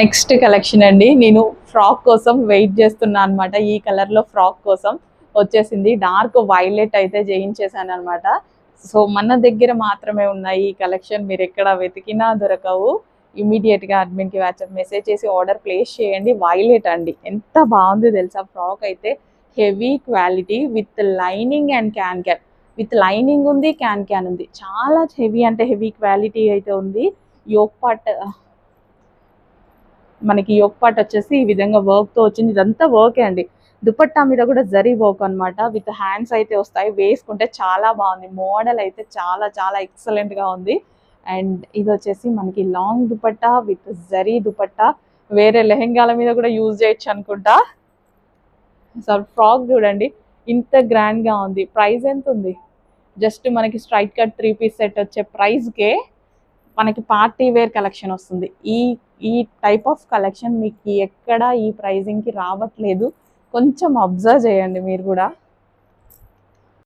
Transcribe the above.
Next collection అండి. నేను frock కోసం వెయిట్ చేస్తున్నా అనమాట. ఈ కలర్ లో ఫ్రాక్ కోసం వచ్చేసింది. డార్క్ వైలెట్ అయితే చేయించేసాను అనమాట. సో మన దగ్గర మాత్రమే ఉన్నాయి ఈ కలెక్షన్. మీరు ఎక్కడ వెతికినా దొరకవు. ఇమీడియట్ గా అడ్మిన్ కి వాట్సాప్ మెసేజ్ చేసి ఆర్డర్ ప్లేస్ చేయండి. వైలెట్ అండి, ఎంత బాగుంది తెలుసా. ఫ్రాక్ అయితే heavy quality with lining and can can. With lining ఉంది, క్యాన్ క్యాన్ ఉంది. చాలా హెవీ అంటే హెవీ క్వాలిటీ అయితే ఉంది. యోక్ పార్ట్, మనకి యోక్ పార్ట్ వచ్చేసి ఈ విధంగా వర్క్ తో వచ్చింది. ఇదంతా వర్కే అండి. దుపట్టా మీద కూడా జరీ వర్క్ అనమాట. విత్ హ్యాండ్స్ అయితే వస్తాయి. వేసుకుంటే చాలా బాగుంది. మోడల్ అయితే చాలా చాలా ఎక్సలెంట్ గా ఉంది. అండ్ ఇది వచ్చేసి మనకి లాంగ్ దుపట్టా విత్ జరీ దుపట్టా. వేరే లెహెంగాల మీద కూడా యూజ్ చేయొచ్చు అనుకుంటా. సార్ ఫ్రాక్ చూడండి, ఇంత గ్రాండ్ గా ఉంది. ప్రైస్ ఎంత ఉంది? జస్ట్ మనకి స్ట్రైట్ కట్ 3 పీస్ సెట్ వచ్చే ప్రైస్ కే మనకి పార్టీ వేర్ కలెక్షన్ వస్తుంది. ఈ ఈ టైప్ ఆఫ్ కలెక్షన్ మీకు ఎక్కడ ఈ ప్రైజింగ్ కి రావట్లేదు. కొంచెం అబ్జర్వ్ చేయండి మీరు కూడా.